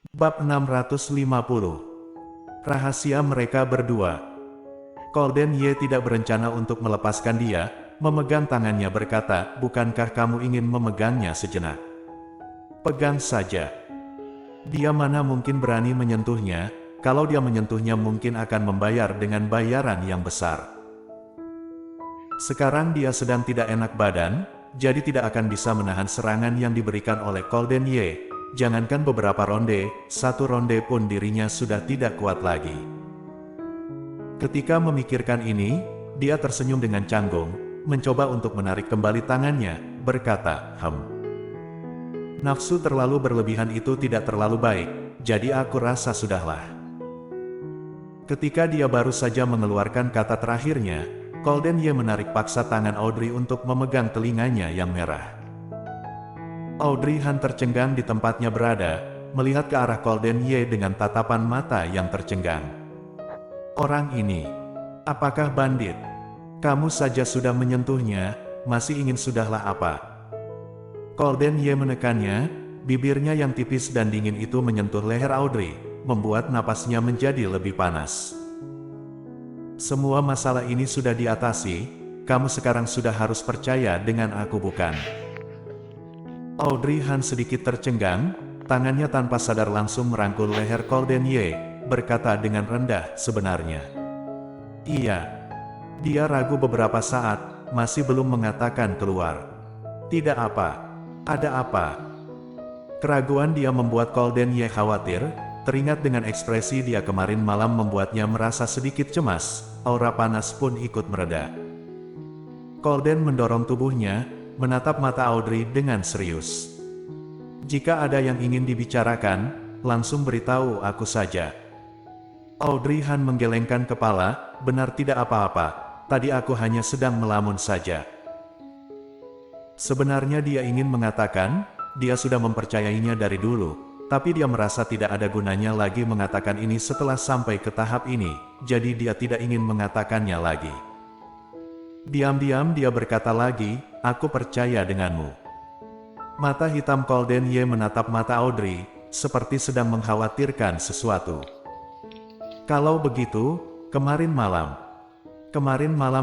Bab 650. Rahasia mereka berdua. Golden Ye tidak berencana untuk melepaskan dia, memegang tangannya berkata, "Bukankah kamu ingin memegangnya sejenak? Pegang saja." Dia mana mungkin berani menyentuhnya, kalau dia menyentuhnya mungkin akan membayar dengan bayaran yang besar. Sekarang dia sedang tidak enak badan, jadi tidak akan bisa menahan serangan yang diberikan oleh Golden Ye. Jangankan beberapa ronde, satu ronde pun dirinya sudah tidak kuat lagi. Ketika memikirkan ini, dia tersenyum dengan canggung, mencoba untuk menarik kembali tangannya, berkata, "Nafsu terlalu berlebihan itu tidak terlalu baik, jadi aku rasa sudahlah." Ketika dia baru saja mengeluarkan kata terakhirnya, Golden Ye menarik paksa tangan Audrey untuk memegang telinganya yang merah. Audrey Han tercengang di tempatnya berada, melihat ke arah Golden Ye dengan tatapan mata yang tercengang. "Orang ini, apakah bandit? Kamu saja sudah menyentuhnya, masih ingin sudahlah apa?" Golden Ye menekannya, bibirnya yang tipis dan dingin itu menyentuh leher Audrey, membuat napasnya menjadi lebih panas. "Semua masalah ini sudah diatasi, kamu sekarang sudah harus percaya dengan aku bukan?" Audrey Han sedikit tercengang, tangannya tanpa sadar langsung merangkul leher Golden Ye, berkata dengan rendah, "Sebenarnya." "Iya." Dia ragu beberapa saat, masih belum mengatakan keluar. "Tidak apa. Ada apa?" Keraguan dia membuat Golden Ye khawatir, teringat dengan ekspresi dia kemarin malam membuatnya merasa sedikit cemas, aura panas pun ikut mereda. Golden mendorong tubuhnya, menatap mata Audrey dengan serius. "Jika ada yang ingin dibicarakan, langsung beritahu aku saja." Audrey Han menggelengkan kepala, "Benar tidak apa-apa, tadi aku hanya sedang melamun saja." Sebenarnya dia ingin mengatakan, dia sudah mempercayainya dari dulu, tapi dia merasa tidak ada gunanya lagi mengatakan ini setelah sampai ke tahap ini, jadi dia tidak ingin mengatakannya lagi. Diam-diam dia berkata lagi, "Aku percaya denganmu." Mata hitam Golden Ye menatap mata Audrey, seperti sedang mengkhawatirkan sesuatu. "Kalau begitu, kemarin malam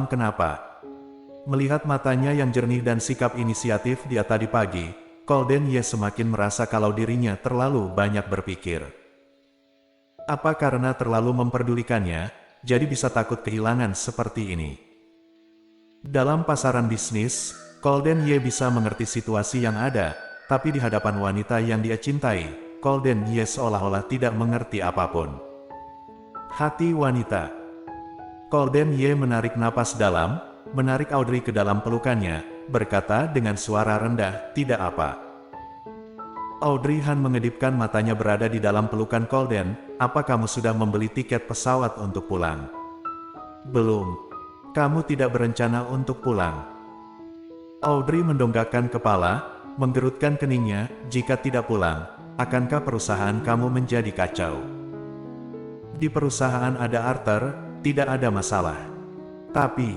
kenapa?" Melihat matanya yang jernih dan sikap inisiatif dia tadi pagi, Golden Ye semakin merasa kalau dirinya terlalu banyak berpikir. Apa karena terlalu memperdulikannya, jadi bisa takut kehilangan seperti ini? Dalam pasaran bisnis, Golden Ye bisa mengerti situasi yang ada, tapi di hadapan wanita yang dia cintai, Golden Ye seolah-olah tidak mengerti apapun. Hati wanita. Golden Ye menarik napas dalam, menarik Audrey ke dalam pelukannya, berkata dengan suara rendah, "Tidak apa." Audrey Han mengedipkan matanya berada di dalam pelukan Golden, "Apa kamu sudah membeli tiket pesawat untuk pulang?" "Belum." "Kamu tidak berencana untuk pulang?" Audrey mendongakkan kepala, menggerutkan keningnya, "Jika tidak pulang, akankah perusahaan kamu menjadi kacau?" "Di perusahaan ada Arthur, tidak ada masalah. Tapi,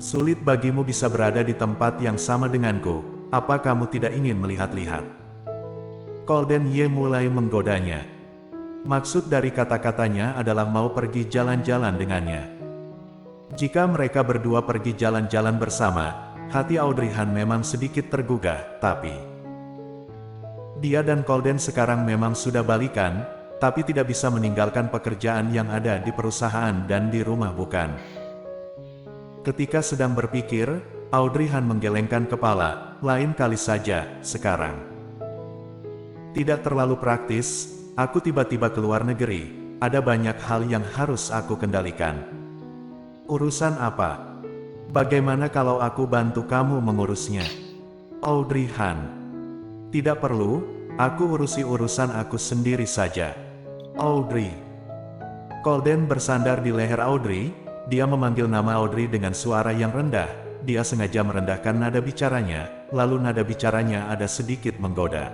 sulit bagimu bisa berada di tempat yang sama denganku, apa kamu tidak ingin melihat-lihat?" Golden Ye mulai menggodanya. Maksud dari kata-katanya adalah mau pergi jalan-jalan dengannya. Jika mereka berdua pergi jalan-jalan bersama, hati Audrey Han memang sedikit tergugah, tapi dia dan Golden sekarang memang sudah balikan, tapi tidak bisa meninggalkan pekerjaan yang ada di perusahaan dan di rumah bukan? Ketika sedang berpikir, Audrey Han menggelengkan kepala, "Lain kali saja, sekarang. Tidak terlalu praktis, aku tiba-tiba keluar negeri, ada banyak hal yang harus aku kendalikan." "Urusan apa? Bagaimana kalau aku bantu kamu mengurusnya?" Audrey Han. "Tidak perlu, aku urusi urusan aku sendiri saja." "Audrey." Golden bersandar di leher Audrey, dia memanggil nama Audrey dengan suara yang rendah, dia sengaja merendahkan nada bicaranya, lalu nada bicaranya ada sedikit menggoda.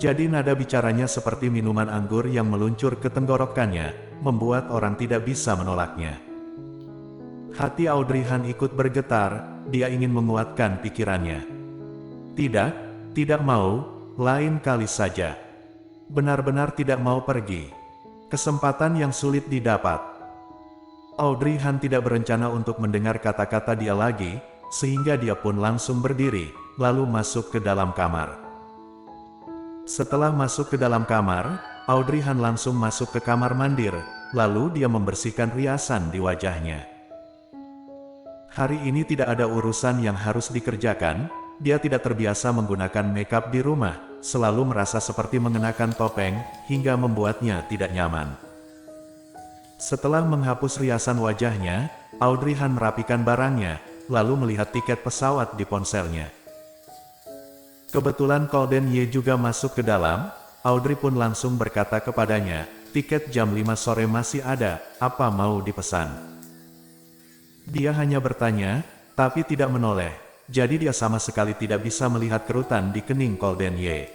Jadi nada bicaranya seperti minuman anggur yang meluncur ke tenggorokannya, membuat orang tidak bisa menolaknya. Hati Audrey Han ikut bergetar, dia ingin menguatkan pikirannya. "Tidak, tidak mau, lain kali saja." Benar-benar tidak mau pergi. Kesempatan yang sulit didapat. Audrey Han tidak berencana untuk mendengar kata-kata dia lagi, sehingga dia pun langsung berdiri, lalu masuk ke dalam kamar. Setelah masuk ke dalam kamar, Audrey Han langsung masuk ke kamar mandir, lalu dia membersihkan riasan di wajahnya. Hari ini tidak ada urusan yang harus dikerjakan, dia tidak terbiasa menggunakan makeup di rumah, selalu merasa seperti mengenakan topeng, hingga membuatnya tidak nyaman. Setelah menghapus riasan wajahnya, Audrey Han merapikan barangnya, lalu melihat tiket pesawat di ponselnya. Kebetulan Golden Ye juga masuk ke dalam, Audrey pun langsung berkata kepadanya, tiket jam 5 sore masih ada, apa mau dipesan? Dia hanya bertanya, tapi tidak menoleh, jadi dia sama sekali tidak bisa melihat kerutan di kening Golden Ye.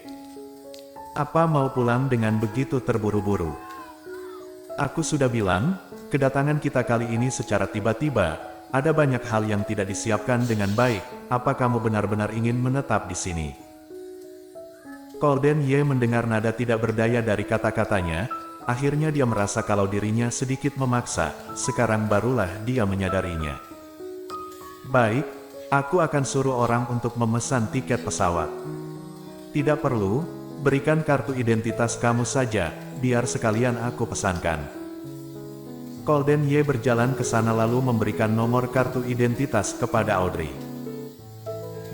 Apa mau pulang dengan begitu terburu-buru? Aku sudah bilang, kedatangan kita kali ini secara tiba-tiba, ada banyak hal yang tidak disiapkan dengan baik, apa kamu benar-benar ingin menetap di sini? Golden Ye mendengar nada tidak berdaya dari kata-katanya, akhirnya dia merasa kalau dirinya sedikit memaksa, sekarang barulah dia menyadarinya. Baik, aku akan suruh orang untuk memesan tiket pesawat. Tidak perlu, berikan kartu identitas kamu saja, biar sekalian aku pesankan. Golden Ye berjalan ke sana lalu memberikan nomor kartu identitas kepada Audrey.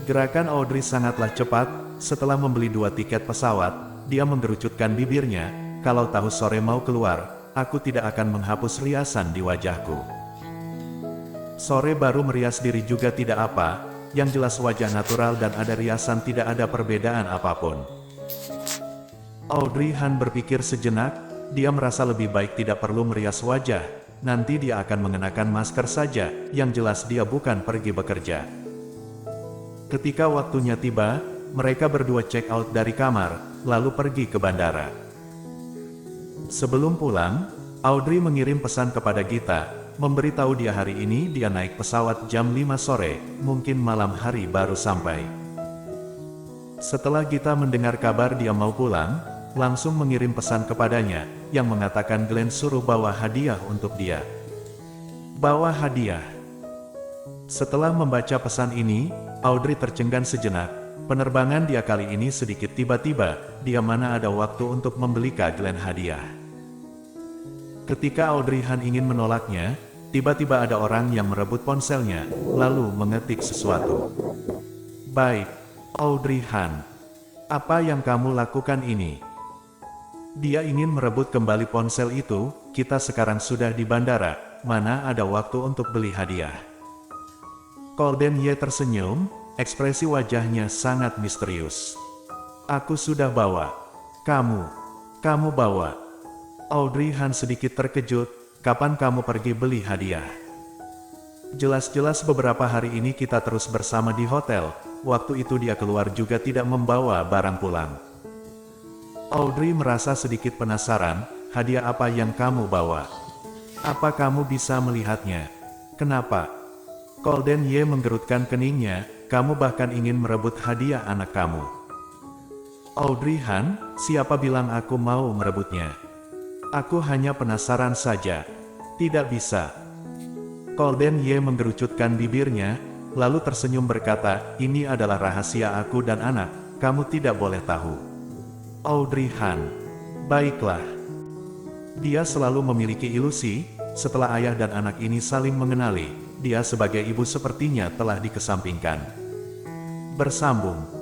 Gerakan Audrey sangatlah cepat, setelah membeli 2 tiket pesawat, dia menggerucutkan bibirnya, kalau tahu sore mau keluar, aku tidak akan menghapus riasan di wajahku. Sore baru merias diri juga tidak apa, yang jelas wajah natural dan ada riasan tidak ada perbedaan apapun. Audrey Han berpikir sejenak, dia merasa lebih baik tidak perlu merias wajah, nanti dia akan mengenakan masker saja, yang jelas dia bukan pergi bekerja. Ketika waktunya tiba, mereka berdua check out dari kamar, lalu pergi ke bandara. Sebelum pulang, Audrey mengirim pesan kepada Gita, memberitahu dia hari ini dia naik pesawat jam 5 sore, mungkin malam hari baru sampai. Setelah Gita mendengar kabar dia mau pulang, langsung mengirim pesan kepadanya, yang mengatakan Glenn suruh bawa hadiah untuk dia. Bawa hadiah. Setelah membaca pesan ini, Audrey tercengang sejenak, penerbangan dia kali ini sedikit tiba-tiba, dia mana ada waktu untuk membeli Glenn hadiah. Ketika Audrey Han ingin menolaknya, tiba-tiba ada orang yang merebut ponselnya, lalu mengetik sesuatu. Baik, Audrey Han. Apa yang kamu lakukan ini? Dia ingin merebut kembali ponsel itu, kita sekarang sudah di bandara, mana ada waktu untuk beli hadiah. Golden Ye tersenyum, ekspresi wajahnya sangat misterius. Aku sudah bawa. Kamu bawa. Audrey Han sedikit terkejut, kapan kamu pergi beli hadiah? Jelas-jelas beberapa hari ini kita terus bersama di hotel, waktu itu dia keluar juga tidak membawa barang pulang. Audrey merasa sedikit penasaran, hadiah apa yang kamu bawa? Apa kamu bisa melihatnya? Kenapa? Golden Ye menggerutkan keningnya, kamu bahkan ingin merebut hadiah anak kamu. Audrey Han, siapa bilang aku mau merebutnya? Aku hanya penasaran saja. Tidak bisa. Golden Ye menggerucutkan bibirnya, lalu tersenyum berkata, ini adalah rahasia aku dan anak, kamu tidak boleh tahu. Audrey Han. Baiklah. Dia selalu memiliki ilusi, setelah ayah dan anak ini saling mengenali, dia sebagai ibu sepertinya telah dikesampingkan. Bersambung.